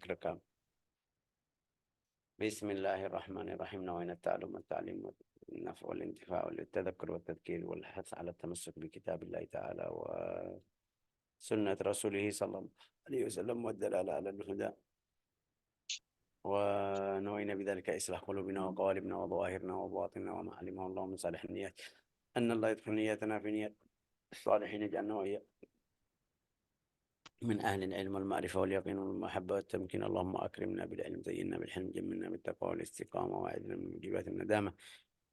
rekam. Bismillahirrahmanirrahim. Nawaitu ta'allum wa ta'lim wa nafa wal intifa' wal tadhakkur wa tadhkir wal hath 'ala tamassuk bi kitabillahi ta'ala wa sunnat rasulih sallallahu alaihi wasallam wa dalala 'ala al-huda. ونوينا بذلك إصلاح قلوبنا وقوالبنا وظواهرنا وبواطننا وما علمه الله من صالح النيات أن الله يدخل نياتنا في نيات الصالحين يجعلنا وإياه من أهل العلم والمعرفة واليقين والمحبة والتمكين. اللهم أكرمنا بالعلم، زينا بالحلم، جملنا بالتقوى والاستقامة، وأعذنا من موجبات الندامة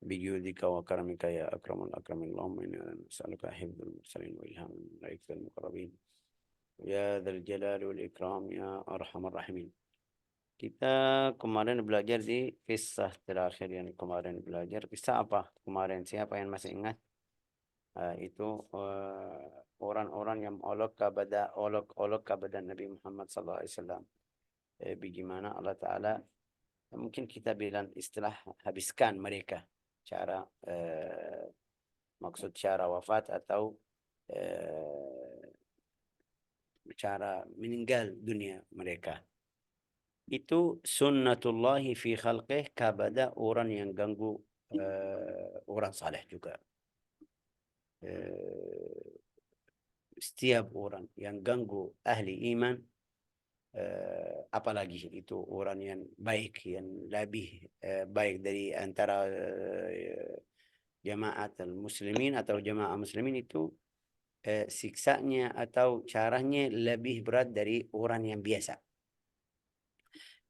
بجودك وكرمك يا أكرم الأكرمين. اللهم إنا نسألك حفظ المرسلين وإلهام الملائكة المقربين يا ذا الجلال والإكرام يا أرحم الراحمين. Kita kemarin belajar di kisah terakhir yang kemarin belajar. Kisah apa kemarin? Siapa yang masih ingat? Itu orang-orang yang olok kepada Nabi Muhammad SAW. Bagaimana Allah Ta'ala, mungkin kita bilang istilah habiskan mereka. Maksud cara wafat atau cara meninggal dunia mereka. Itu sunnatullahi fi khalqih kepada orang yang ganggu orang saleh juga. Setiap orang yang ganggu ahli iman, apalagi itu orang yang baik, yang lebih baik dari antara jamaat muslimin atau jamaah muslimin, itu siksanya atau caranya lebih berat dari orang yang biasa.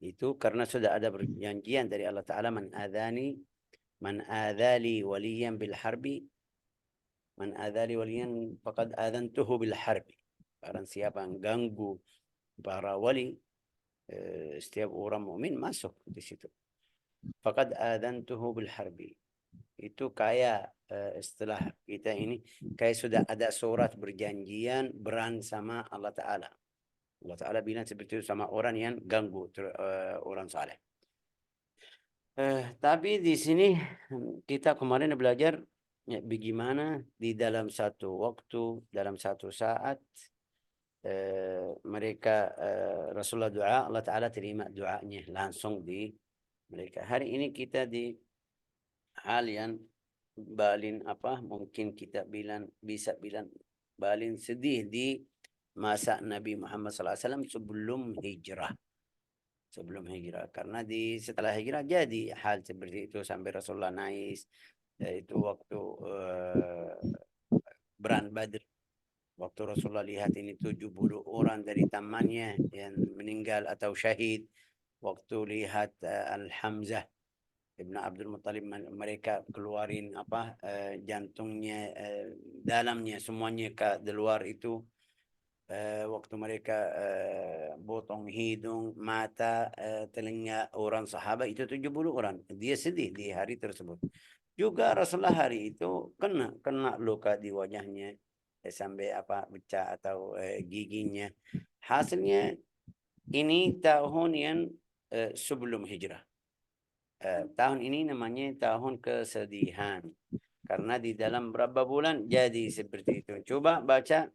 Itu karena sudah ada perjanjian dari Allah Ta'ala, man adhali waliyan bil harbi, man adhali waliyan faqad adhantuhu bil harbi. Barang siapa yang ganggu para wali, setiap orang mukmin masuk di situ. Faqad adhantuhu bil harbi. Itu kayak istilah kita ini, kayak sudah ada surat berjanjian beran sama Allah Ta'ala. Allah Ta'ala bilang seperti itu sama orang yang ganggu orang saleh. Tapi di sini kita kemarin belajar bagaimana di dalam satu waktu, dalam satu saat, mereka Rasulullah doa, Allah Ta'ala terima doanya langsung di mereka. Hari ini kita di hal yang balin mungkin kita bisa bilang balin sedih di masa Nabi Muhammad SAW sebelum hijrah. Karena setelah hijrah jadi hal seperti itu sampai Rasulullah nangis. Itu waktu Perang Badr. Waktu Rasulullah lihat ini 70 orang dari temannya yang meninggal atau syahid. Waktu lihat Al-Hamzah Ibn Abdul Muttalib, mereka keluarin jantungnya, dalamnya semuanya ke luar itu. Waktu mereka potong hidung, mata, telinga orang sahabat itu 70 orang. Dia sedih di hari tersebut. Juga Rasulullah hari itu kena luka di wajahnya sampai pecah atau giginya. Hasilnya ini tahun yang sebelum hijrah. Tahun ini namanya tahun kesedihan. Karena di dalam berapa bulan jadi seperti itu. Coba baca.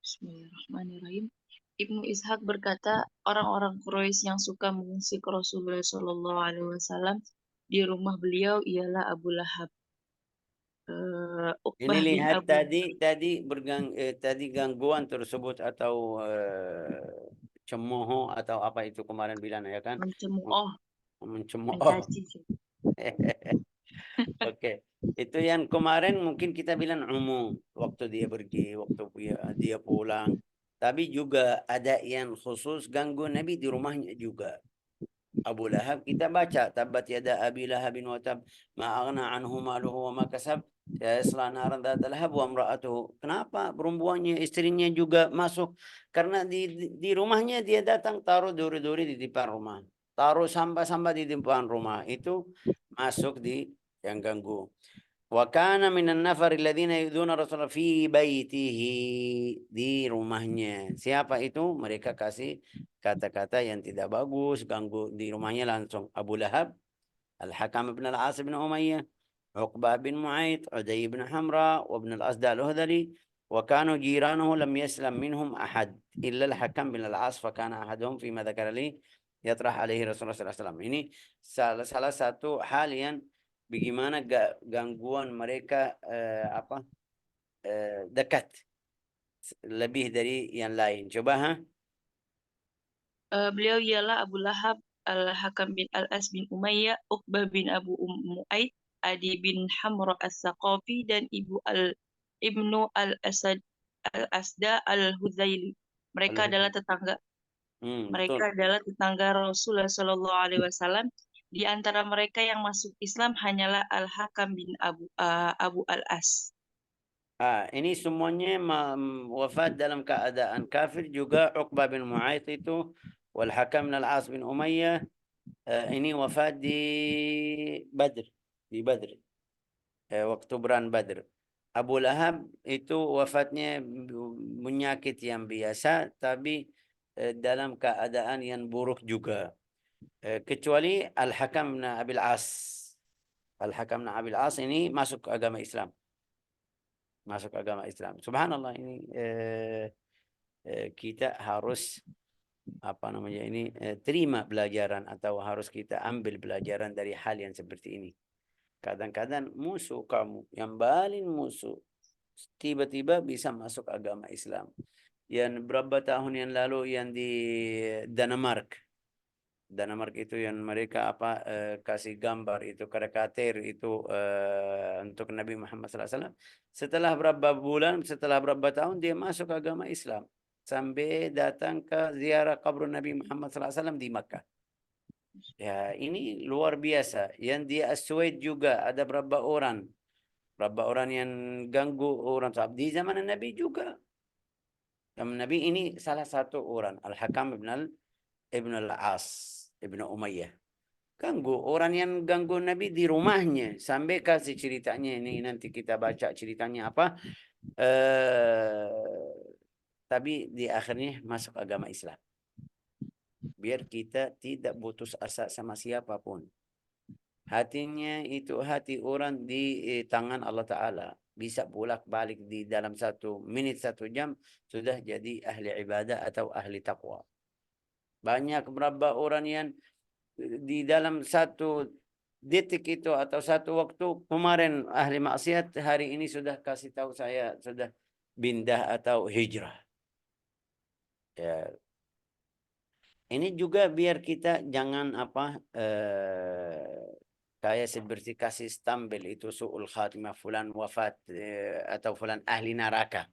Bismillahirrahmanirrahim. Ibnu Ishaq berkata, orang-orang Quraisy yang suka mengusik Rasulullah Shallallahu Alaihi Wasallam di rumah beliau ialah Abu Lahab, Ini Uqbah bin lihat Abu tadi gangguan tersebut atau cemooh atau apa itu kemarin bilang ya kan? mencemooh, Mencemooh. mencaci. Oke. Itu yang kemarin mungkin kita bilang umum, waktu dia pergi, waktu dia pulang. Tapi juga ada yang khusus ganggu Nabi di rumahnya juga. Abu Lahab kita baca, tabat yada abi lahabin wa tab, ma aghna anhu maluhu wa ma kasab, yasla naran dzata lahab wa imra'atuhu. Kenapa perempuannya, istrinya juga masuk? Karena di rumahnya dia datang taruh duri-duri di depan rumah. Taruh sampah-sampah di depan rumah. Itu masuk di yang ganggu. Wa kana minan nafar alladziina yu'dzuna Rasulullah fi baitihi, di rumahnya. Siapa itu? Mereka kasih kata-kata yang tidak bagus, ganggu di rumahnya langsung. Abu Lahab, Al-Hakam bin Al-As bin Umayyah, Uqbah bin Mu'ayth, Uday bin Hamra, wa bin Al-Asda Al-Hudhali, وكانوا جيرانه لم يسلم منهم أحد إلا الحكم بن العاص فكان أحدهم فيما ذكر لي يطرح عليه Rasulullah SAW. Ini salah satu hal yang bagaimana gangguan mereka dekat lebih dari yang lain. Coba ha? Beliau ialah Abu Lahab, Al-Hakam bin Al-As bin Umayyah, Uqbah bin Abu Mu'aid, Adi bin Hamra As-Saqafi, dan Ibnu Al-Asda Al-Huzaili. Mereka adalah tetangga. Betul. Mereka adalah tetangga Rasulullah Shallallahu Alaihi Wasallam. Di antara mereka yang masuk Islam hanyalah Al-Hakam bin Abu Al-As. Ini semuanya wafat dalam keadaan kafir juga. Uqbah bin Mu'ayth itu, wal Hakam bin Al-As bin Umayyah, ini wafat di Badr, waktu perang Badr. Abu Lahab itu wafatnya penyakit yang biasa, tapi dalam keadaan yang buruk juga. Kecuali Al-Hakam bin Abil As. Al-Hakam bin Abil As ini masuk ke agama Islam. Subhanallah, ini kita harus terima pelajaran atau harus kita ambil pelajaran dari hal yang seperti ini. Kadang-kadang musuh kamu yang paling musuh tiba-tiba bisa masuk agama Islam. Yang berapa tahun yang lalu yang di Denmark itu yang mereka kasih gambar itu karikatur itu untuk Nabi Muhammad SAW. Setelah berapa bulan, setelah berapa tahun dia masuk agama Islam sampai datang ke ziarah kubur Nabi Muhammad SAW di Makkah. Ya, ini luar biasa. Yang di Aswad juga ada berapa orang yang ganggu orang sahabat di zaman Nabi juga. Zaman Nabi ini salah satu orang, Al-Hakam ibn Al-As ibn Umayyah. Ganggu orang yang ganggu Nabi di rumahnya. Sampai kasih ceritanya ini, nanti kita baca ceritanya apa. Tapi di akhirnya masuk agama Islam. Biar kita tidak putus asa sama siapapun. Hatinya itu hati orang di tangan Allah Ta'ala. Bisa bolak-balik di dalam 1 menit 1 jam sudah jadi ahli ibadah atau ahli taqwa. Banyak berapa orang yang di dalam 1 detik itu atau 1 waktu kemarin ahli maksiat, hari ini sudah kasih tahu saya sudah pindah atau hijrah. Ya. Ini juga biar kita jangan kayak seperti kasih stempel itu su'ul khatimah, fulan wafat atau fulan ahli neraka.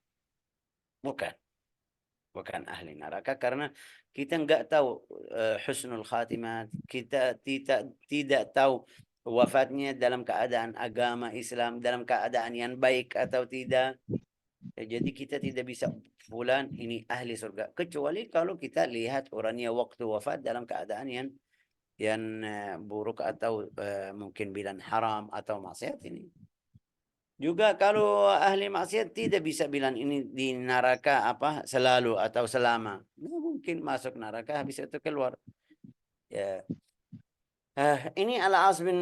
Bukan ahli neraka, karena kita enggak tahu husnul khatimah, kita tidak tahu wafatnya dalam keadaan agama Islam, dalam keadaan yang baik atau tidak. Jadi kita tidak bisa fulan ini ahli surga, kecuali kalau kita lihat orangnya waktu wafat dalam keadaan yang buruk atau mungkin bilang haram atau maksiat. Ini juga kalau ahli maksiat tidak bisa bilang ini di neraka selalu atau selama. Mungkin masuk neraka habis itu keluar. Ya. ini Al-As bin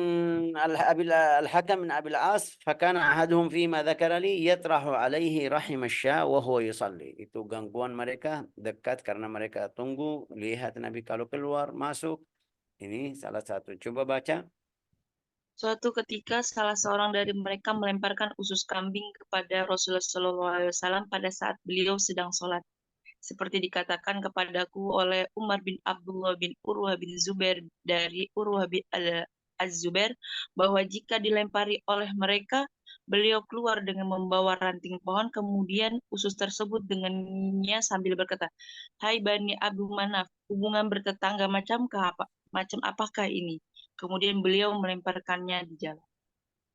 Al-Hakam bin Abil As, fakana ahaduhum fima dzakara li yatrahu alaihi rahim asya wa huwa yusalli. Itu gangguan mereka dekat karena mereka tunggu lihat Nabi kalau keluar masuk. Ini salah satu. Coba baca. Suatu ketika salah seorang dari mereka melemparkan usus kambing kepada Rasulullah Shallallahu Alaihi Wasallam pada saat beliau sedang sholat. Seperti dikatakan kepadaku oleh Umar bin Abdullah bin Urwah bin Zubair dari Urwah bin Az-Zubair, bahwa jika dilempari oleh mereka, beliau keluar dengan membawa ranting pohon, kemudian usus tersebut dengannya sambil berkata, "Hai Bani Abu Manaf, hubungan bertetangga macam apakah ini?" Kemudian beliau melemparkannya di jalan.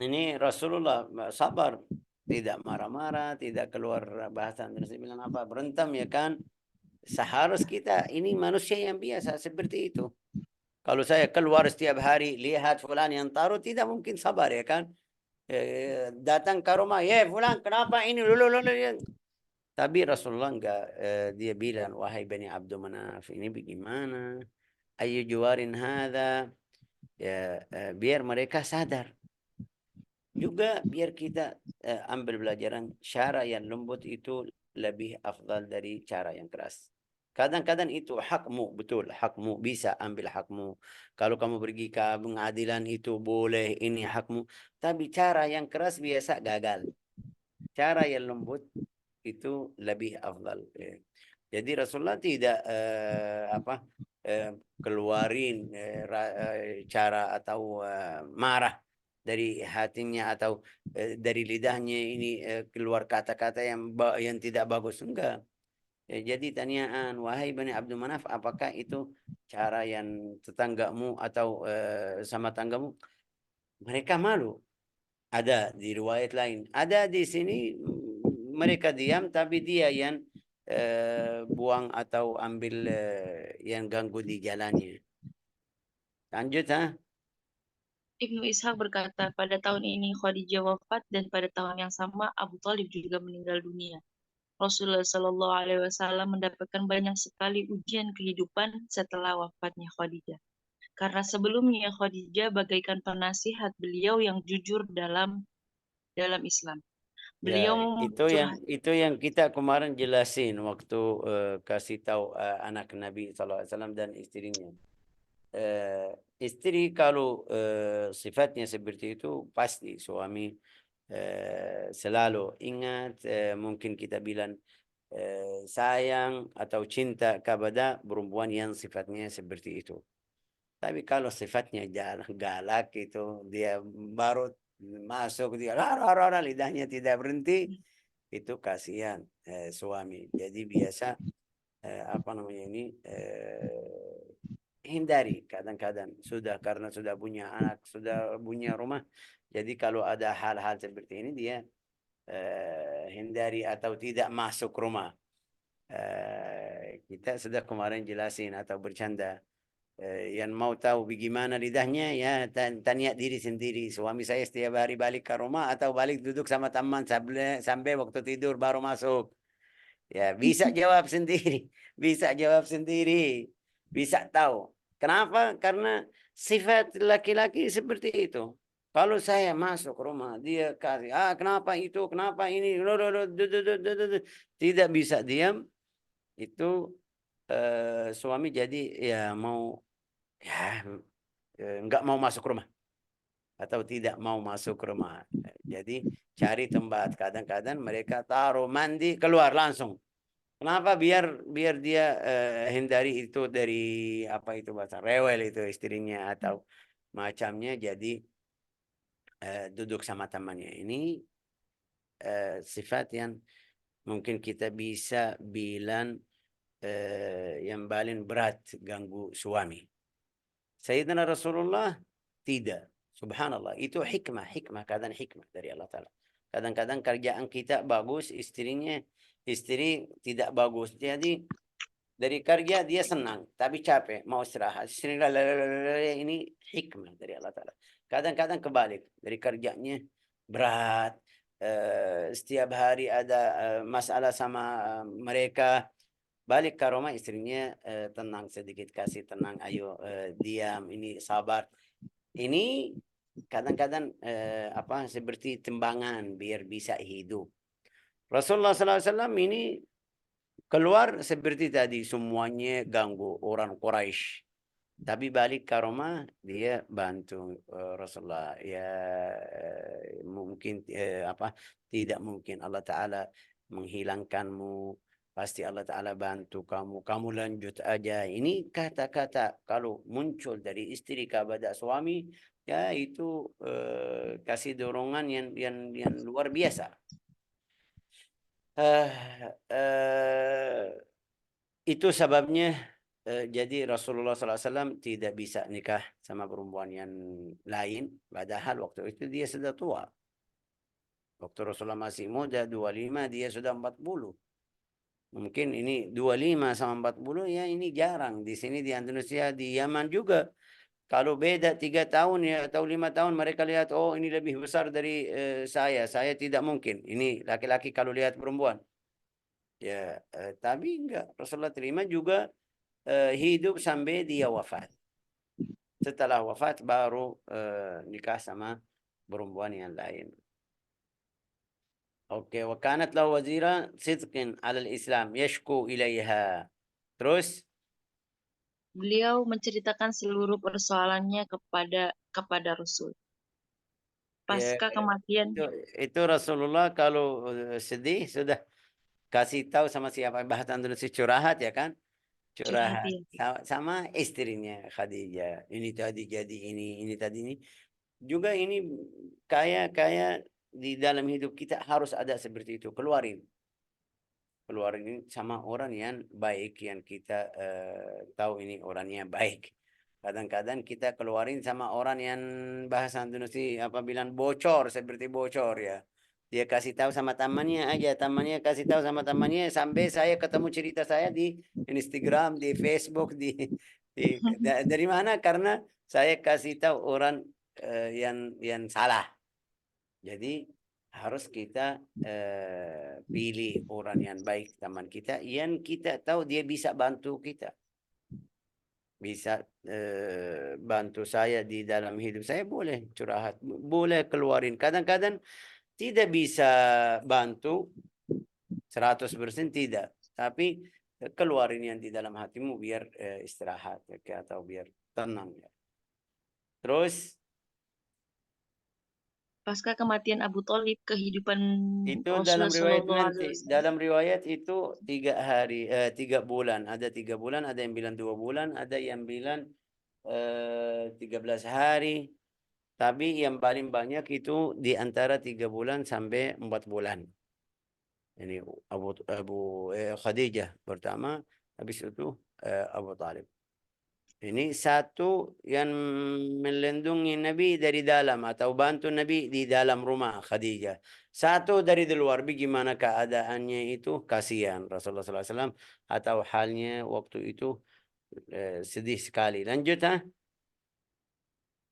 Ini Rasulullah sabar, tidak marah-marah, tidak keluar bahasan terus bilang berentam, ya kan. Seharus kita ini manusia yang biasa seperti itu. Kalau saya keluar setiap hari lihat fulan yang taruh, tidak mungkin sabar, ya kan. Datang ke rumah, fulan kenapa ini lulu. Tapi Rasulullah enggak, dia bilang, wahai Bani Abdul Manaf, ini bagaimana? Ayu juwarin hadha, ya biar mereka sadar. juga biar kita ambil pelajaran cara yang lembut itu lebih afdal dari cara yang keras. Kadang-kadang itu hakmu, betul, hakmu, bisa ambil hakmu. Kalau kamu pergi ke pengadilan itu boleh, ini hakmu. Tapi cara yang keras biasa gagal. Cara yang lembut itu lebih afdal. Jadi Rasulullah tidak keluarin cara atau marah dari hatinya atau dari lidahnya ini keluar kata-kata yang tidak bagus, enggak. Jadi tanyaan, wahai Bani Abdul Manaf, apakah itu cara yang tetanggamu atau sama tanggamu? Mereka malu. Ada di riwayat lain. Ada di sini mereka diam, tapi dia yang buang atau ambil yang ganggu di jalannya. Lanjut, ha? Ibnu Ishaq berkata, pada tahun ini Khadijah wafat dan pada tahun yang sama Abu Thalib juga meninggal dunia. Rasulullah Shallallahu Alaihi Wasallam mendapatkan banyak sekali ujian kehidupan setelah wafatnya Khadijah. Karena sebelumnya Khadijah bagaikan penasihat beliau yang jujur dalam Islam. Beliau Ya, curhat. itu yang kita kemarin jelasin waktu kasih tahu anak Nabi SAW dan istrinya. Istri kalau sifatnya seperti itu pasti suami selalu ingat, mungkin kita bilang sayang atau cinta kepada perempuan yang sifatnya seperti itu. Tapi kalau sifatnya galak itu, dia baru masuk, dia lidahnya tidak berhenti, itu kasihan suami. Jadi biasa apa namanya ini hindari kadang-kadang karena sudah punya anak, sudah punya rumah. Jadi kalau ada hal-hal seperti ini dia hindari atau tidak masuk rumah. Kita sudah kemarin jelasin atau bercanda. Yang mau tahu bagaimana lidahnya, ya tanya diri sendiri. Suami saya setiap hari balik ke rumah atau balik duduk sama teman sampai waktu tidur baru masuk. Ya, bisa jawab sendiri. Bisa jawab sendiri. Bisa tahu. Kenapa? Karena sifat laki-laki seperti itu. Kalau saya masuk rumah, dia kasih, kenapa itu, kenapa ini, tidak bisa diam, itu suami jadi ya mau, ya nggak mau masuk rumah atau tidak mau masuk rumah. Jadi cari tempat. Kadang-kadang mereka taruh mandi keluar langsung. Kenapa? Biar dia hindari itu dari apa itu bahasa rewel itu istrinya atau macamnya. Jadi duduk sama temannya ini sifat yang mungkin kita bisa bilang yang paling berat ganggu suami. Sayyidina Rasulullah tidak. Subhanallah. Itu hikmah. Kadang hikmah dari Allah Ta'ala. Kadang-kadang kerjaan kita bagus, istri tidak bagus. Jadi dari kerja dia senang, tapi capek, mau istirahat. Ini hikmah dari Allah Ta'ala. Kadang-kadang kebalik. Dari kerjanya berat. Setiap hari ada masalah sama mereka. Balik ke rumah istrinya tenang sedikit, kasih tenang, ayo diam, ini sabar. Ini kadang-kadang seperti timbangan biar bisa hidup. Rasulullah SAW ini keluar seperti tadi, semuanya ganggu orang Quraisy. Tapi balik ke rumah dia bantu Rasulullah. Ya mungkin tidak mungkin Allah Ta'ala menghilangkanmu. Pasti Allah Ta'ala bantu kamu. Kamu lanjut aja. Ini kata-kata kalau muncul dari istri kepada suami, ya itu kasih dorongan yang luar biasa. Itu sebabnya jadi Rasulullah SAW tidak bisa nikah sama perempuan yang lain. Padahal waktu itu dia sudah tua. Waktu Rasulullah masih muda, 25, dia sudah 40. Mungkin ini 25 sama 40, ya ini jarang. Di sini di Indonesia, di Yaman juga. Kalau beda 3 tahun ya atau 5 tahun, mereka lihat, oh ini lebih besar dari saya. Saya tidak mungkin. Ini laki-laki kalau lihat perempuan. Ya, tapi enggak. Rasulullah terima juga hidup sampai dia wafat. Setelah wafat baru nikah sama perempuan yang lain. Oke, wa kanat lahu wazira sidqin 'alal Islam yashku ilaiha. Terus Beliau menceritakan seluruh persoalannya kepada Rasul. ya Pasca kematian itu itu Rasulullah kalau sedih sudah kasih tahu sama siapa, bahasa Indonesia curhat ya kan? curhat Curhat ya. sama istrinya Khadijah. Ini tadi jadi ini tadi ini. Juga ini kayak kayak di dalam hidup kita harus ada seperti itu. Keluarin ini sama orang yang baik, yang kita tahu ini orangnya baik. Kadang-kadang kita keluarin sama orang yang bahasa Indonesia apa bilang bocor, seperti bocor ya. Dia kasih tahu sama temannya aja, temannya kasih tahu sama temannya, sampai saya ketemu cerita saya di Instagram, di Facebook, dari mana? Karena saya kasih tahu orang yang salah. Jadi harus kita pilih orang yang baik, teman kita yang kita tahu dia bisa bantu kita, bisa bantu saya di dalam hidup saya, boleh curhat, boleh keluarin. Kadang-kadang tidak bisa bantu 100% tidak, tapi keluarin yang di dalam hatimu biar istirahat ya, atau biar tenang ya. Terus Pasca kematian Abu Thalib, kehidupan itu dalam Rasulullah riwayat Shallallahu nanti, Alaihi Wasallam. dalam riwayat itu 3 hari, 3 bulan, ada 3 bulan, ada yang bilang 2 bulan, ada yang bilang 13 hari, tapi yang paling banyak itu di antara 3 bulan sampai 4 bulan. Ini Khadijah pertama, habis itu Abu Talib. Ini satu yang melindungi Nabi dari dalam atau bantu Nabi di dalam rumah Khadijah. Satu dari di luar. Bagaimana keadaannya itu? Kasihan Rasulullah SAW atau halnya waktu itu sedih sekali. Lanjut ha?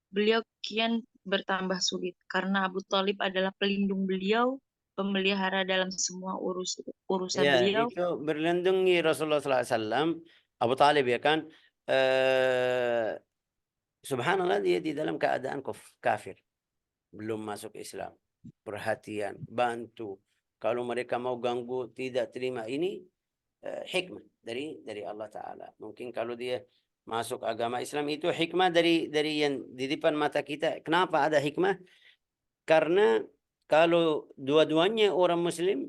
Beliau kian bertambah sulit karena Abu Thalib adalah pelindung beliau, pemelihara dalam semua urusan Ya, beliau. itu berlindungi Rasulullah SAW. Abu Talib ya kan. Eh, Subhanallah dia di dalam keadaan kafir. Belum masuk Islam. Perhatian, bantu. Kalau mereka mau ganggu, tidak terima. Ini hikmah dari Allah Ta'ala. Mungkin kalau dia masuk agama Islam itu hikmah dari yang di depan mata kita. Kenapa ada hikmah? Karena kalau dua-duanya orang Muslim,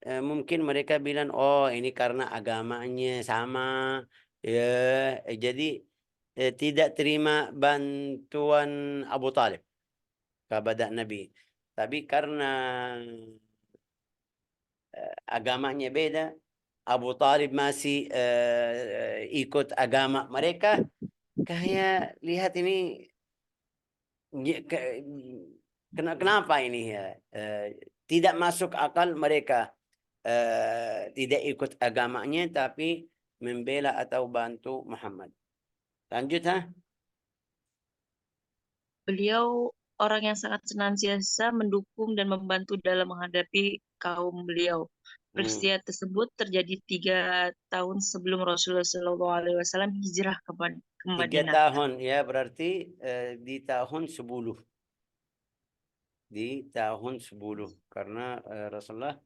mungkin mereka bilang, oh ini karena agamanya sama, ya, jadi tidak terima bantuan Abu Talib kepada Nabi. Tapi karena agamanya beda, Abu Talib masih ikut agama mereka, kayak lihat ini kenapa ini ya tidak masuk akal mereka tidak ikut agamanya tapi membela atau bantu Muhammad. Lanjut ha? Beliau orang yang sangat senantiasa mendukung dan membantu dalam menghadapi kaum beliau. Hmm. Peristiwa tersebut terjadi 3 tahun sebelum Rasulullah Shallallahu Alaihi Wasallam hijrah ke Tiga Madinah. tahun ya berarti di tahun 10. Di tahun 10 karena Rasulullah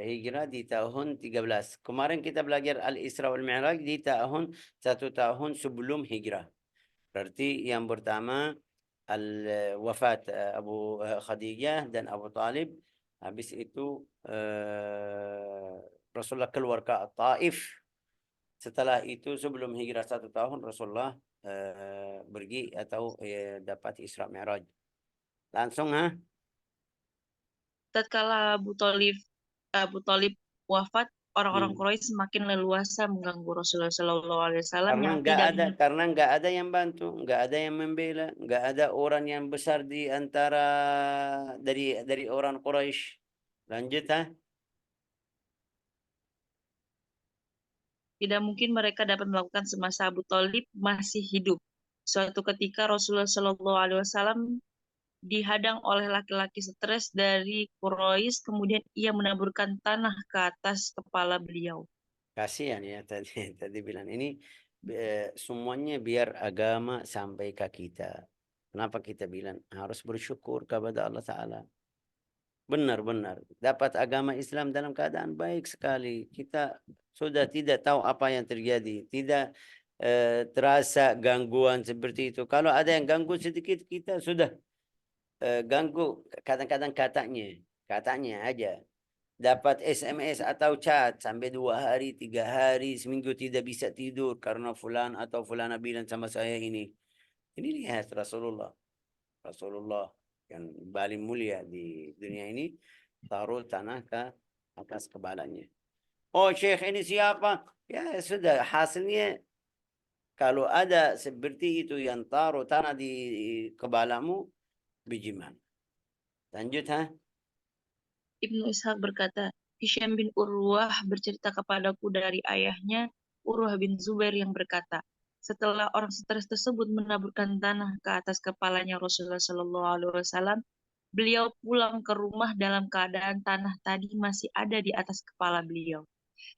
hijrah di tahun 13. Kemarin kita belajar Al-Isra wal Mi'raj di tahun 1 tahun sebelum hijrah. Berarti yang pertama wafat Abu Khadijah dan Abu Talib. Habis itu Rasulullah keluar ke Taif. Setelah itu sebelum hijrah 1 tahun Rasulullah pergi atau dapat Isra Mi'raj. Langsung ha? Tatkala Abu Thalib wafat, orang-orang Hmm. Quraisy semakin leluasa mengganggu Rasulullah Shallallahu Alaihi Wasallam yang tidak Karena nggak ada yang bantu, nggak ada yang membela, nggak ada orang yang besar di antara dari orang Quraisy. Lanjut ha? tidak mungkin mereka dapat melakukan semasa Abu Thalib masih hidup. Suatu ketika Rasulullah Shallallahu Alaihi Wasallam dihadang oleh laki-laki stres dari Quraisy, kemudian ia menaburkan tanah ke atas kepala beliau. Kasihan ya tadi bilang ini semuanya biar agama sampai ke kita. Kenapa kita bilang harus bersyukur kepada Allah Ta'ala? Benar-benar dapat agama Islam dalam keadaan baik sekali. Kita sudah tidak tahu apa yang terjadi, tidak terasa gangguan seperti itu. Kalau ada yang ganggu sedikit, kita sudah ganggu. Kadang-kadang katanya aja. Dapat SMS atau chat sampai 2 hari, 3 hari, seminggu tidak bisa tidur karena fulan atau fulana bilang sama saya ini. Ini lihat Rasulullah yang paling mulia di dunia ini taruh tanah ke atas kepalanya. Oh Syekh ini siapa? Ya sudah, hasilnya kalau ada seperti itu yang taruh tanah di kepalamu, bijiman. Lanjut ha? Ibnu Ishaq berkata, Hisham bin Urwah bercerita kepadaku dari ayahnya, Urwah bin Zubair yang berkata, setelah orang stres tersebut menaburkan tanah ke atas kepalanya Rasulullah Shallallahu Alaihi Wasallam, beliau pulang ke rumah dalam keadaan tanah tadi masih ada di atas kepala beliau.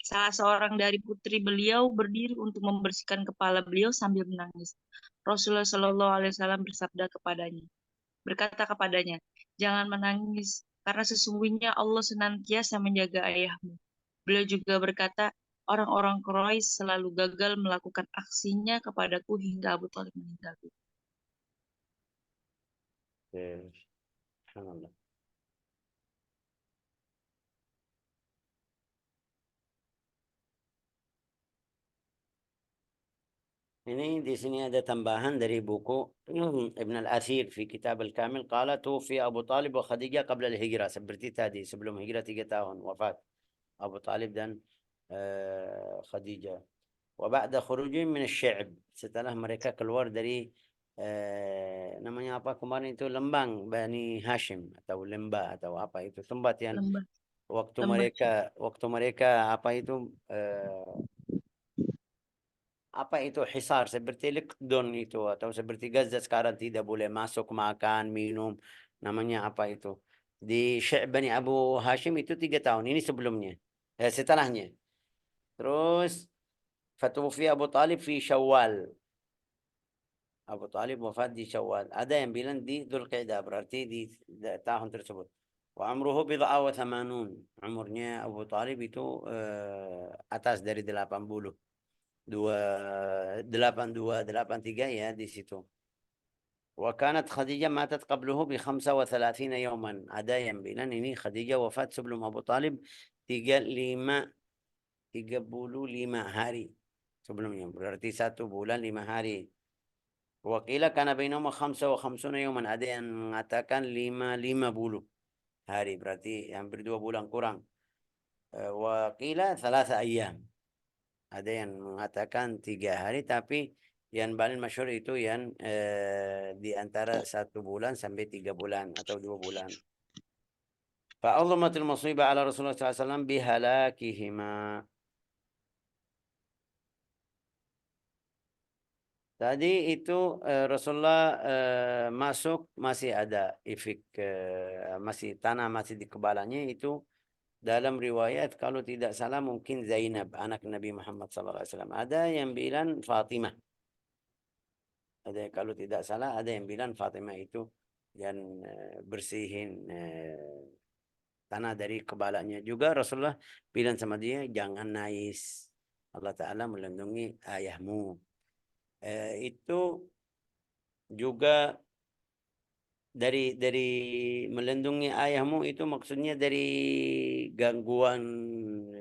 Salah seorang dari putri beliau berdiri untuk membersihkan kepala beliau sambil menangis. Rasulullah Shallallahu Alaihi Wasallam berkata kepadanya, jangan menangis, karena sesungguhnya Allah senantiasa menjaga ayahmu. Beliau juga berkata, orang-orang Quraisy selalu gagal melakukan aksinya kepadaku hingga Abu Thalib meninggal. Subhanallah. Ini di sini ada tambahan dari buku Ibn al-Athir fi Kitab al-Kamil. Qala tufi Abu Talib wa Khadijah qabla al-hijrah. Seperti tadi, sebelum hijrah 3 tahun wafat Abu Talib dan Khadijah. Wa ba'da khurujihim min asy-syi'b. Setelah mereka keluar dari namanya apa kemarin itu, Lembang Bani Hashim atau Lembah atau apa itu, tempat yang Lembah, waktu lembah. mereka apa itu apa itu hisar seperti Lekdon itu atau seperti Gaza sekarang, tidak boleh masuk makan minum, namanya apa itu di Syekh Bani Abu Hashim itu 3 tahun. Ini sebelumnya, setelahnya. Terus fatufi Abu Talib fi Syawal. Abu Talib wafat di Syawal. Ada yang bilang di Dzulqa'dah, berarti di tahun tersebut. Wa amruhu bid'a wa thamanun. Umurnya Abu Talib itu atas dari 80. 8283 ya di situ. Wa kanat Khadijah matat qabluhu bi 35 yawman. Ada yang bilang ini Khadijah wafat sebelum Abu Talib 35 hari sebelumnya. Berarti 1 bulan 5 hari. Wa qila kana bainahuma 55 yawman. Ada yang mengatakan 50 hari, berarti hampir 2 bulan kurang. Wa qila 3 ayyam. Ada yang mengatakan 3 hari, tapi yang paling masyhur itu yang di antara 1 bulan sampai 3 bulan atau 2 bulan. Fa'adhamatil musibah ala Rasulullah SAW bihalakihima. Tadi itu Rasulullah masuk, masih ada efek, masih tanah masih di kepalanya itu. Dalam riwayat kalau tidak salah mungkin Zainab anak Nabi Muhammad SAW. Ada yang bilang Fatimah. Ada, kalau tidak salah ada yang bilang Fatimah itu yang bersihin tanah dari kepalanya. Juga Rasulullah bilang sama dia, jangan nangis, Allah Ta'ala melindungi ayahmu. Itu juga dari melindungi ayahmu itu maksudnya dari gangguan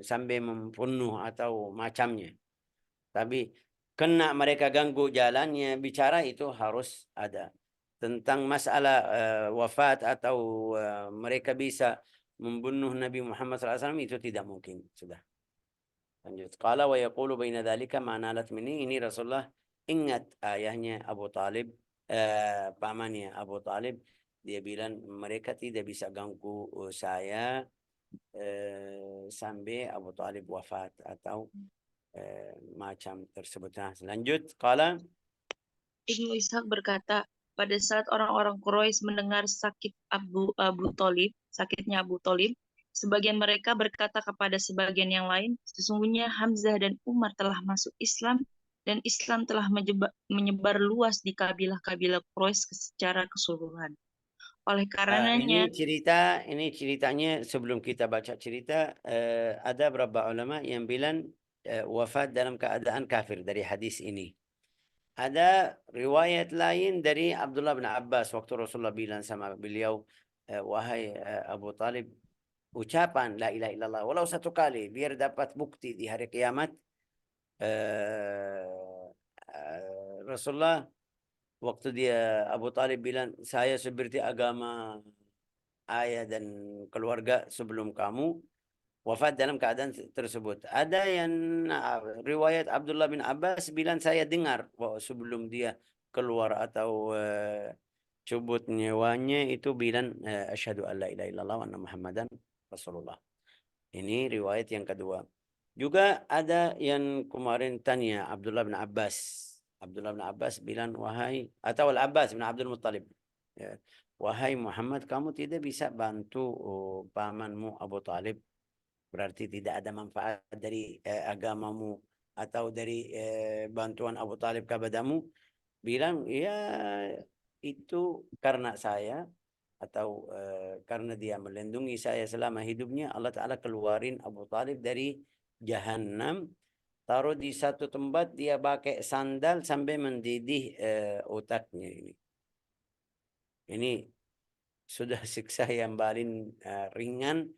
sampai membunuh atau macamnya. Tapi kena mereka ganggu jalannya bicara, itu harus ada. Tentang masalah wafat atau mereka bisa membunuh Nabi Muhammad SAW, itu tidak mungkin. Sudah. Lanjut. Qala wa yaqulu baina dzalika ma nalat minni. Ini Rasulullah ingat ayahnya Abu Talib, pamannya Abu Talib. Dia bilang mereka tidak bisa ganggu saya sampai Abu Talib wafat atau macam tersebut. Nah, lanjut. Qala Ibnu Ishaq berkata, pada saat orang-orang Quraisy mendengar sakitnya Abu Thalib, sebagian mereka berkata kepada sebagian yang lain, sesungguhnya Hamzah dan Umar telah masuk Islam dan Islam telah menyebar luas di kabilah-kabilah Quraisy secara keseluruhan. Oleh karenanya, Ini ceritanya sebelum kita baca cerita, ada beberapa ulama yang bilang wafat dalam keadaan kafir dari hadis ini. Ada riwayat lain dari Abdullah bin Abbas waktu Rasulullah bilang sama beliau, wahai Abu Talib, ucapan la ilaha illallah walau satu kali biar dapat bukti di hari kiamat. Rasulullah waktu dia Abu Talib bilang, saya seperti agama ayah dan keluarga sebelum kamu, wafat dalam keadaan tersebut. Ada yang riwayat Abdullah bin Abbas bilang saya dengar bahwa sebelum dia keluar atau cubut nyawanya itu bilang asyhadu an la ilaha illallah wa anna muhammadan rasulullah. Ini riwayat yang kedua. Juga ada yang kemarin tanya Abdullah bin Abbas. Abdullah bin Abbas bilang, wahai, atau Al-Abbas bin Abdul Muttalib, ya, wahai Muhammad, kamu tidak bisa bantu pamanmu Abu Talib. Berarti tidak ada manfaat dari agamamu atau dari bantuan Abu Talib kepadamu. Bilang, ya itu karena saya atau karena dia melindungi saya selama hidupnya, Allah Ta'ala keluarin Abu Talib dari Jahannam, taruh di satu tempat, dia pakai sandal sampai mendidih otaknya ini. Ini sudah siksa yang paling ringan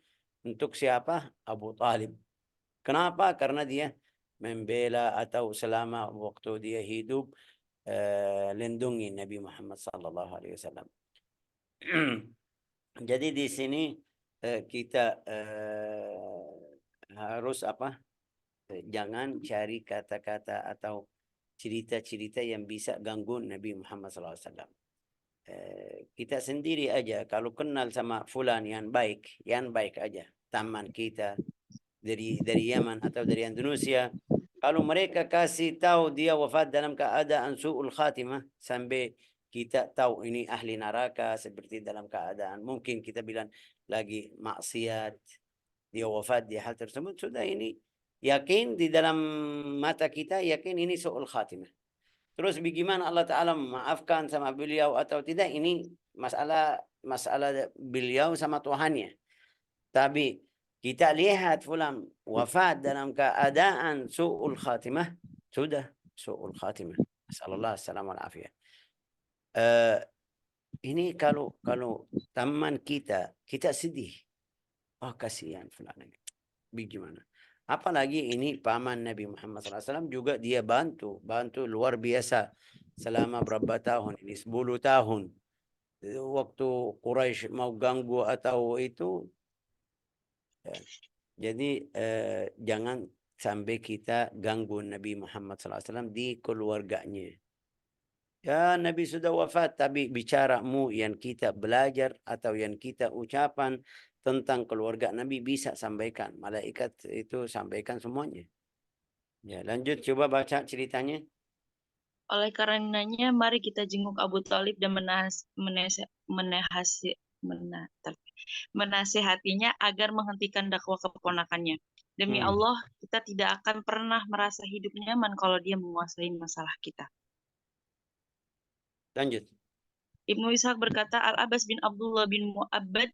untuk siapa? Abu Talib. Kenapa? Karena dia membela atau selama waktu dia hidup lindungi Nabi Muhammad sallallahu alaihi wasallam. Jadi di sini kita harus apa? Jangan cari kata-kata atau cerita-cerita yang bisa ganggu Nabi Muhammad SAW. Kita sendiri aja kalau kenal sama fulan yang baik aja, teman kita dari Yaman atau dari Indonesia, kalau mereka kasih tahu dia wafat dalam keadaan su'ul khatimah, sampai kita tahu ini ahli neraka, seperti dalam keadaan mungkin kita bilang lagi maksiat, dia wafat di hal tersebut, sudah ini yakin di dalam mata kita, yakin ini su'ul khatimah. Terus bagaimana Allah Ta'ala memaafkan sama beliau atau tidak, ini masalah beliau sama Tuhannya. Tapi kita lihat fulan wafat dalam keadaan su'ul khatimah, sudah su'ul khatimah. Assalamualaikum warahmatullahi wabarakatuh. Ini kalau teman kita sedih. Oh kasihan fulan ini. Bagaimana? Apalagi ini paman Nabi Muhammad SAW juga dia bantu luar biasa selama berapa tahun ini, 10 tahun. Waktu Quraisy mau ganggu atau itu, ya. Jadi jangan sampai kita ganggu Nabi Muhammad SAW di keluarganya. Ya Nabi sudah wafat, tapi bicaramu yang kita belajar atau yang kita ucapan tentang keluarga Nabi bisa sampaikan. Malaikat itu sampaikan semuanya. Ya, lanjut coba baca ceritanya. oleh karenanya mari kita jenguk Abu Talib dan menasehatinya agar menghentikan dakwah keponakannya. Demi Allah, kita tidak akan pernah merasa hidup nyaman kalau dia menguasai masalah kita. Lanjut. Ibnu Ishaq berkata, Al-Abbas bin Abdullah bin Mu'abbad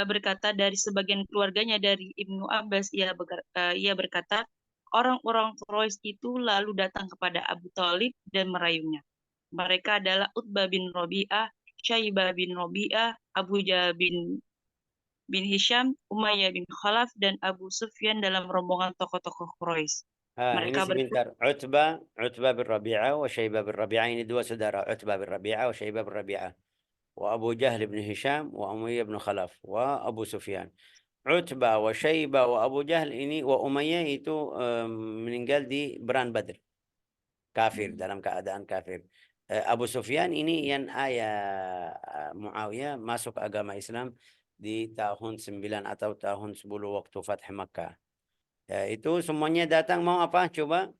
berkata dari sebagian keluarganya dari Ibnu Abbas, ia berkata, orang-orang Quraisy itu lalu datang kepada Abu Talib dan merayunya. Mereka adalah Utbah bin Rabi'ah, Syaibah bin Rabi'ah, Abu Jahal bin Hisham, Umayyah bin Khalaf, dan Abu Sufyan dalam rombongan tokoh-tokoh Quraisy. Ini sebentar. Utbah bin Rabi'ah wa Syaibah bin Rabi'ah, ini dua saudara. Utbah bin Rabi'ah wa Syaibah bin Rabi'ah. Wa Abu Jahal bin Hisham wa Umayyah bin Khalaf wa Abu Sufyan. Utbah wa Syaibah wa Abu Jahal ini wa Umayyah itu meninggal di Perang Badr. Kafir, dalam keadaan kafir. Abu Sufyan ini yang ayah Muawiyah masuk agama Islam di tahun 9 atau tahun 10 waktu Fath Makkah. Itu semuanya datang mau apa? Coba.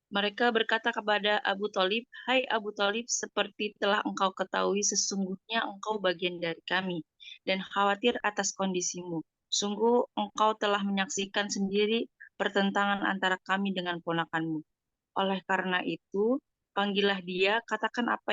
Mereka berkata kepada Abu Talib, hai Abu Talib, seperti telah engkau ketahui, sesungguhnya engkau bagian dari kami, dan khawatir atas kondisimu. Sungguh engkau telah menyaksikan sendiri pertentangan antara kami dengan ponakanmu. Oleh karena itu, panggillah dia, katakan apa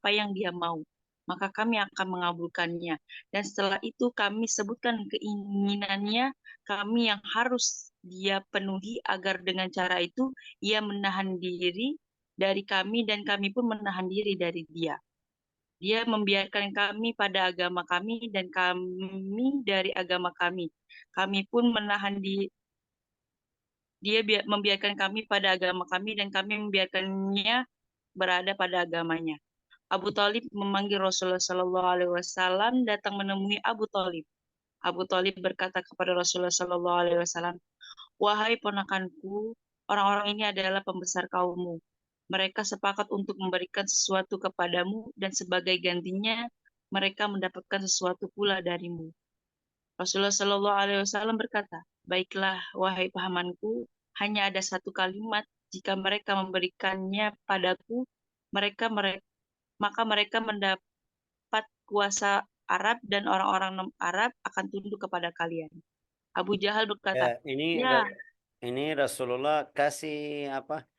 yang dia mau, maka kami akan mengabulkannya. Dan setelah itu kami sebutkan keinginannya, kami yang harus dia penuhi agar dengan cara itu ia menahan diri dari kami dan kami pun menahan diri dari dia. Dia membiarkan kami pada agama kami dan kami dari agama kami. Kami pun menahan membiarkan kami pada agama kami dan kami membiarkannya berada pada agamanya. Abu Talib memanggil Rasulullah Shallallahu Alaihi Wasallam datang menemui Abu Talib. Abu Talib berkata kepada Rasulullah Shallallahu Alaihi Wasallam, wahai ponakanku, orang-orang ini adalah pembesar kaummu. Mereka sepakat untuk memberikan sesuatu kepadamu dan sebagai gantinya mereka mendapatkan sesuatu pula darimu. Rasulullah Shallallahu Alaihi Wasallam berkata, baiklah, wahai pamanku, hanya ada satu kalimat. Jika mereka memberikannya padaku, maka mereka mendapat kuasa Arab dan orang-orang non-Arab akan tunduk kepada kalian. Abu Jahal berkata, Ya, ya, ini Rasulullah kasih apa?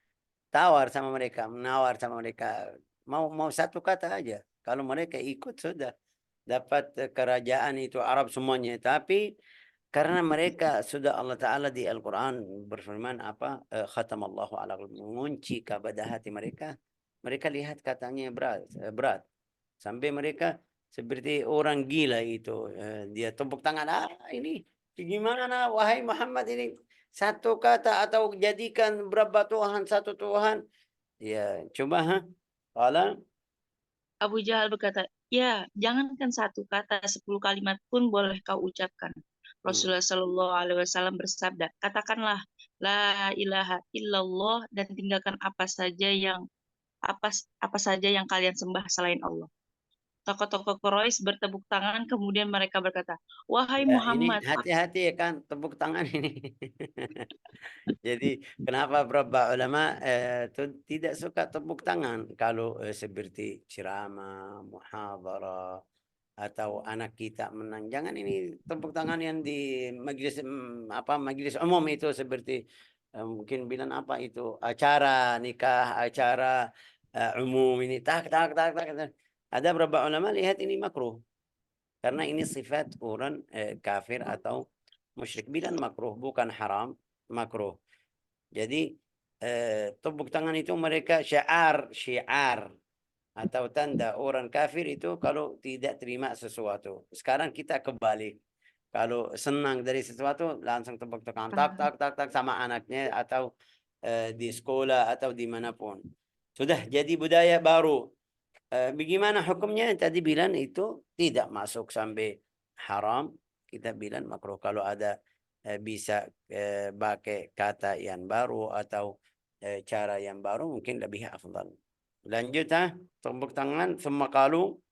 Tawar sama mereka, menawar sama mereka. Mau satu kata aja. Kalau mereka ikut sudah dapat kerajaan itu Arab semuanya. Tapi karena mereka sudah Allah Ta'ala di Al-Quran berfirman apa? Khatamallahu ala qulubihim, mengunci kepada hati mereka. Mereka lihat katanya berat. Sampai mereka seperti orang gila itu. Dia tepuk tangan. Ini gimana wahai Muhammad ini? Satu kata atau jadikan berapa Tuhan, satu Tuhan. Ya, coba Kalau Abu Jahal berkata, ya, jangankan satu kata, 10 kalimat pun boleh kau ucapkan. Rasulullah Shallallahu Alaihi Wasallam bersabda, katakanlah la ilaha illallah dan tinggalkan apa saja yang kalian sembah selain Allah. Tokoh-tokoh Quraisy bertepuk tangan, kemudian mereka berkata, wahai ya ini Muhammad, hati-hati ya kan tepuk tangan ini. Jadi kenapa beberapa ulama tidak suka tepuk tangan kalau seperti ceramah, muhadharah atau anak kita menang. Jangan ini tepuk tangan yang di majelis majelis umum itu seperti mungkin bilang apa itu acara nikah, acara umum ini tak tak tak tak. Ada beberapa ulama lihat ini makruh karena ini sifat orang kafir atau musyrik. Bilang makruh bukan haram, makruh. Jadi tepuk tangan itu mereka syiar atau tanda orang kafir itu kalau tidak terima sesuatu. Sekarang kita kebalik. Kalau senang dari sesuatu langsung tepuk tangan tak tak tak tak sama anaknya atau di sekolah atau dimanapun. Sudah jadi budaya baru. Bagaimana hukumnya? Tadi bilang itu tidak masuk sampai haram. Kita bilang makruh kalau ada bisa pakai kata yang baru atau cara yang baru mungkin lebih afdal. Lanjut tepuk tangan semua kalau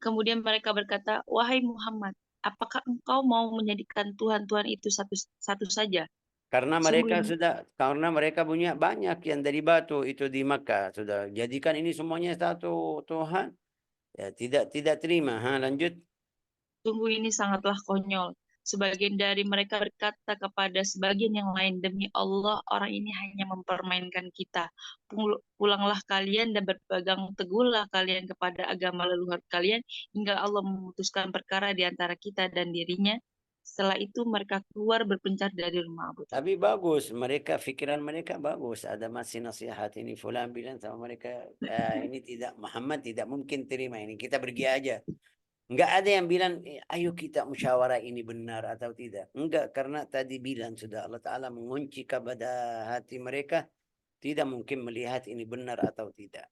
kemudian mereka berkata, wahai Muhammad, apakah engkau mau menjadikan Tuhan-Tuhan itu satu saja? Sungguh ini karena mereka punya banyak yang dari batu itu di Makkah sudah jadikan ini semuanya satu Tuhan. Ya, tidak terima. Lanjut. Sungguh ini sangatlah konyol. Sebagian dari mereka berkata kepada sebagian yang lain, demi Allah, orang ini hanya mempermainkan kita. Pulanglah kalian dan berpegang teguhlah kalian kepada agama leluhur kalian, hingga Allah memutuskan perkara di antara kita dan dirinya. Setelah itu mereka keluar berpencar dari rumah Abu Talib. Tapi bagus, mereka pikiran mereka bagus. Ada masih nasihat ini. Fulan bilang sama mereka, ini tidak Muhammad tidak mungkin terima ini. Kita pergi aja. Enggak ada yang bilang, ayo kita musyawarah ini benar atau tidak. Enggak, karena tadi bilang sudah Allah Ta'ala mengunci kepada hati mereka. Tidak mungkin melihat ini benar atau tidak.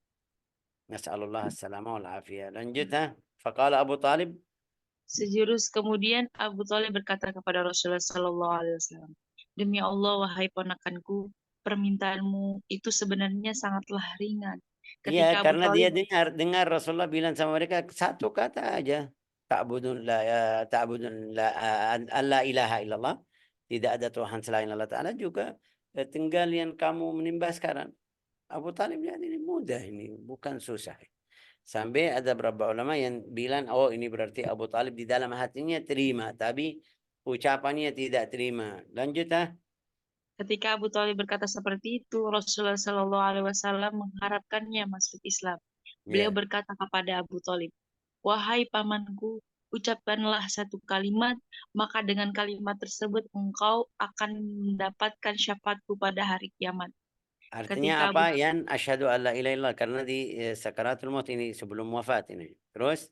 Nas'alullah as-salamah wal afiyah. Lanjut Faqala Abu Talib. Sejurus kemudian Abu Thalib berkata kepada Rasulullah Sallallahu Alaihi Wasallam, demi Allah, wahai ponakanku, permintaanmu itu sebenarnya sangatlah ringan. Iya, Ketika Abu karena dia Thalib dengar Rasulullah bilang sama mereka satu kata aja. Alla ilaha illallah. Tidak ada Tuhan selain Allah Ta'ala juga. Tinggal yang kamu menimba sekarang. Abu Talib lihat ini mudah ini, bukan susah. Sampai ada beberapa ulama yang bilang, oh ini berarti Abu Talib di dalam hatinya terima. Tapi ucapannya tidak terima. Lanjut ah. Ketika Abu Thalib berkata seperti itu, Rasulullah Shallallahu Alaihi Wasallam mengharapkannya masuk Islam. Beliau Ya. berkata kepada Abu Thalib, "Wahai pamanku, ucapkanlah satu kalimat, maka dengan kalimat tersebut engkau akan mendapatkan syafaatku pada hari kiamat." Artinya Ketika Abu apa? Yan asyhadu alla ilaha illallah, karena di sakaratul maut ini, sebelum wafat ini. Terus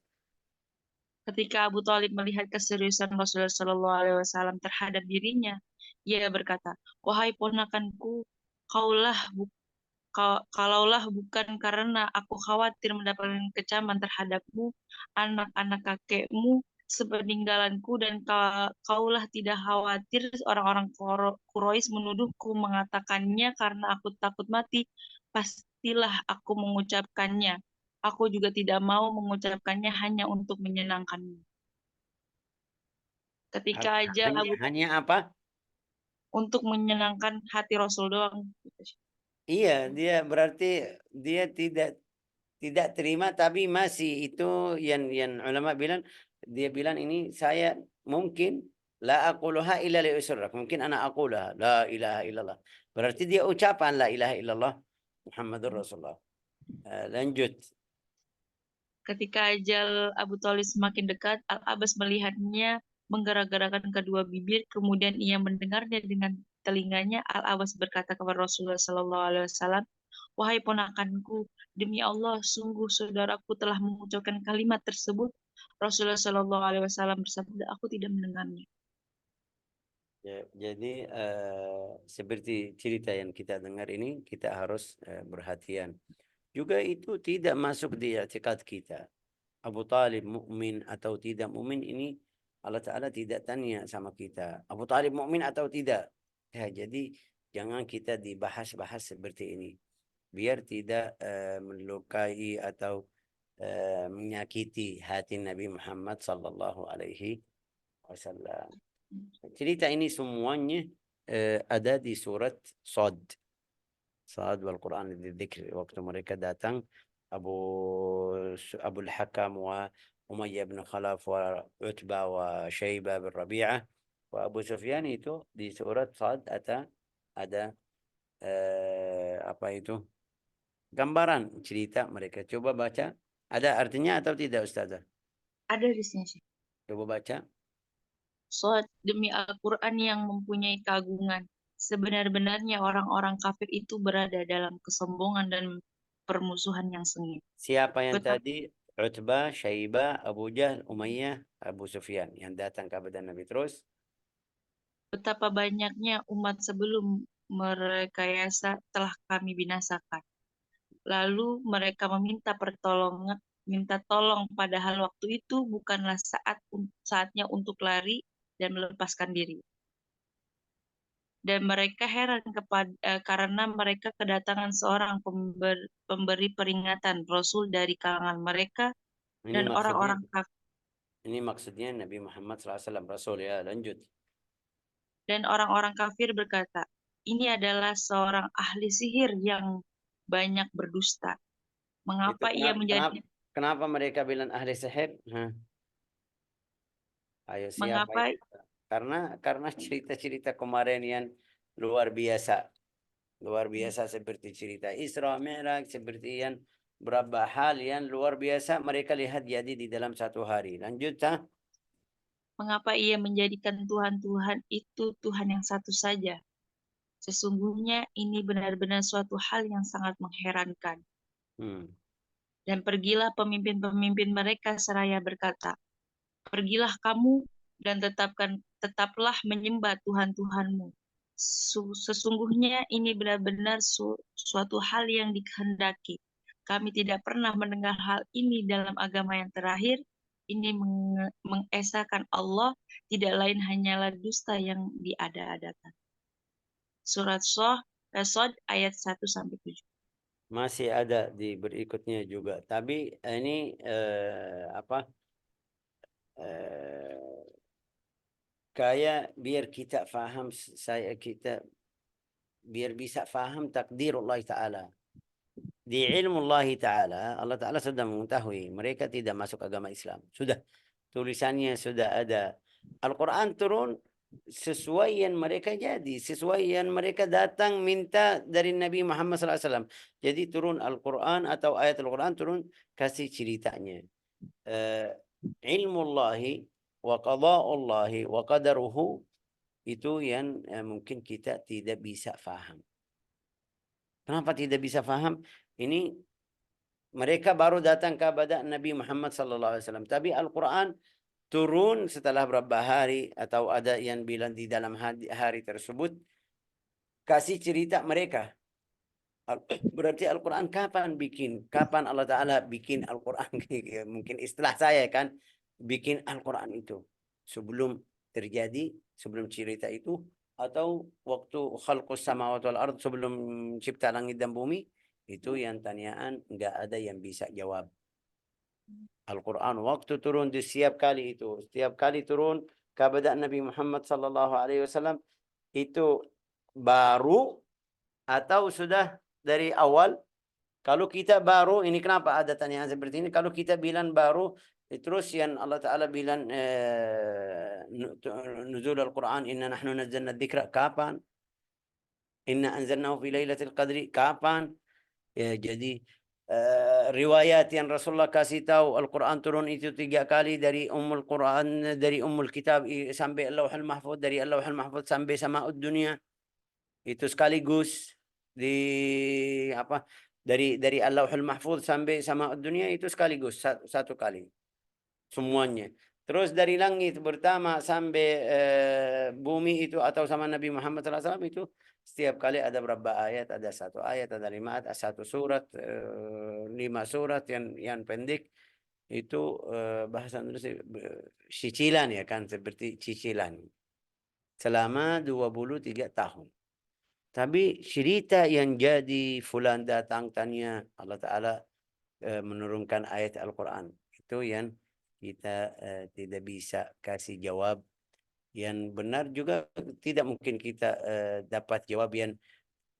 Ketika Abu Thalib melihat keseriusan Rasulullah Shallallahu Alaihi Wasallam terhadap dirinya, ia berkata, "Wahai ponakanku, kaulah kalaulah bukan karena aku khawatir mendapatkan kecaman terhadapmu, anak-anak kakekmu sepeninggalanku, dan kaulah tidak khawatir orang-orang Quraisy menuduhku mengatakannya karena aku takut mati, pastilah aku mengucapkannya. Aku juga tidak mau mengucapkannya hanya untuk menyenangkanmu." Ketika ajal hanya, Abu hanya apa? untuk menyenangkan hati Rasul doang. Iya, dia berarti dia tidak terima, tapi masih itu yang ulama bilang, dia bilang ini saya mungkin la aquluha illa li usrak, mungkin ana aqulaha la ilaha illallah, berarti dia ucapan la ilaha illallah Muhammadur Rasulullah. Lanjut. Ketika ajal Abu Thalib semakin dekat, Al-Abbas melihatnya menggerak-gerakkan kedua bibir, kemudian ia mendengarnya dengan telinganya. Al-Abbas berkata kepada Rasulullah Sallallahu Alaihi Wasallam, "Wahai ponakanku, demi Allah, sungguh saudaraku telah mengucapkan kalimat tersebut." Rasulullah Sallallahu Alaihi Wasallam bersabda, "Aku tidak mendengarnya." Ya, jadi seperti cerita yang kita dengar ini, kita harus berhatian. Juga itu tidak masuk di i'tikad kita. Abu Talib mukmin atau tidak mukmin ini Allah Ta'ala tidak tanya sama kita. Abu Talib mukmin atau tidak. Ya, jadi jangan kita dibahas-bahas seperti ini. Biar tidak melukai atau menyakiti hati Nabi Muhammad sallallahu alaihi wasallam. Cerita ini semuanya ada di surat Sad. Sad wal Quran dzikr, waktu mereka datang Abu Abu al-Hakam wa Umayyah bin Khalaf wa Utbah wa Syaibah bin Rabi'ah wa Abu Sufyan, itu di surat Sad ada apa itu? Gambaran cerita mereka. Coba baca. Ada artinya atau tidak, Ustazah? Ada di sini sih. Coba baca. Shad, demi Al-Quran yang mempunyai keagungan, sebenar-benarnya orang-orang kafir itu berada dalam kesombongan dan permusuhan yang sengit. Siapa yang Betapa, tadi? Utbah, Syaibah, Abu Jahal, Umayyah, Abu Sufyan yang datang kepada Nabi. Terus betapa banyaknya umat sebelum merekayasa telah kami binasakan. Lalu mereka minta tolong, padahal waktu itu bukanlah saatnya untuk lari dan melepaskan diri. Dan mereka heran karena mereka kedatangan seorang pemberi peringatan, Rasul dari kalangan mereka, ini dan maksudnya orang-orang kafir ini maksudnya Nabi Muhammad SAW Rasul, ya. Lanjut. berkata, "Ini adalah seorang ahli sihir yang banyak berdusta. Itu Mengapa ia menjadi kenapa mereka bilang ahli sihir? Hah? Ayo, siapa mengapa itu? Karena cerita-cerita kemarin yang luar biasa. Luar biasa, seperti cerita Isra Mi'raj, seperti yang berapa hal yang luar biasa mereka lihat jadi di dalam satu hari. Lanjut, ha? mengapa ia menjadikan Tuhan-Tuhan itu Tuhan yang satu saja? Sesungguhnya ini benar-benar suatu hal yang sangat mengherankan." Hmm. Dan pergilah pemimpin-pemimpin mereka seraya berkata, "Pergilah kamu dan tetaplah menyembah Tuhan-Tuhanmu. Sesungguhnya ini benar-benar suatu hal yang dikehendaki. Kami tidak pernah mendengar hal ini dalam agama yang terakhir. Ini mengesahkan Allah, tidak lain hanyalah dusta yang diada-adakan." Surat Sod ayat 1-7. Masih ada di berikutnya juga. Tapi ini apa? Eh, kayak biar kita faham, kita biar bisa faham takdir Allah Ta'ala. Di ilmu Allah Ta'ala, Allah Ta'ala sudah mengetahui mereka tidak masuk agama Islam. Sudah. Tulisannya sudah ada. Al-Quran turun sesuai yang mereka jadi, sesuai yang mereka datang minta dari Nabi Muhammad SAW. Jadi turun Al-Quran atau ayat Al-Quran turun kasih ceritanya. Ilmullahi wa qada'ullahi wa qadaruhu itu yang mungkin kita tidak bisa faham. Kenapa tidak bisa faham? Ini mereka baru datang kepada Nabi Muhammad SAW. Tapi Al-Quran turun setelah berapa hari atau ada yang bilang di dalam hari tersebut kasih cerita mereka. Berarti Al-Quran kapan Allah Ta'ala bikin Al-Quran? Mungkin istilah saya kan, bikin Al-Quran itu sebelum terjadi, sebelum cerita itu, atau waktu khalqus samawati wal ard, sebelum cipta langit dan bumi. Itu yang tanyaan nggak ada yang bisa jawab. Al-Quran waktu turun di setiap kali itu, setiap kali turun kepada Nabi Muhammad SAW itu baru atau sudah dari awal. Kalau kita baru, ini kenapa ada tanyaan seperti ini? Kalau kita bilang baru, terus yang Allah Ta'ala bilang nuzul Al-Quran, inna nahnu nazzalna dzikra, kapan? Inna anzalnahu fi lailatul qadri, kapan? Ya, jadi riwayat yang Rasulullah kasih tahu Al-Quran turun itu 3 kali dari Ummul Quran, dari Ummul Kitab sampai Al-Lauhul Mahfuz, dari Al-Lauhul Mahfuz sampai Sama'ud Dunia. Itu sekaligus di apa? Dari Al-Lauhul Mahfuz sampai Sama'ud Dunia itu sekaligus satu kali semuanya. Terus dari langit pertama sampai bumi itu atau sama Nabi Muhammad SAW itu setiap kali ada berapa ayat, ada 1 ayat, ada 5 ayat, ada 1 surat, 5 surat yang pendek itu bahasa Indonesia cicilan ya kan, seperti cicilan selama 23 tahun. Tapi cerita yang jadi fulan datang tanya Allah Ta'ala menurunkan ayat Al-Quran. Itu yang kita tidak bisa kasih jawab yang benar, juga tidak mungkin kita dapat jawab yang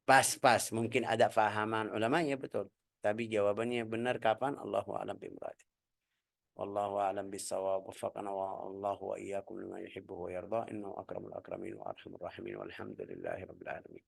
pas-pas. Mungkin ada fahaman ulama, ya betul. Tapi jawabannya benar kapan? Allahu a'lam bimurad. Wallahu a'lam bissawab. Waffaqana wa Allahu wa iyyakum lima yuhibbu wa yarda. Innahu akramul akramin wa arhamur rahimin. Walhamdulillahi rabbil alamin.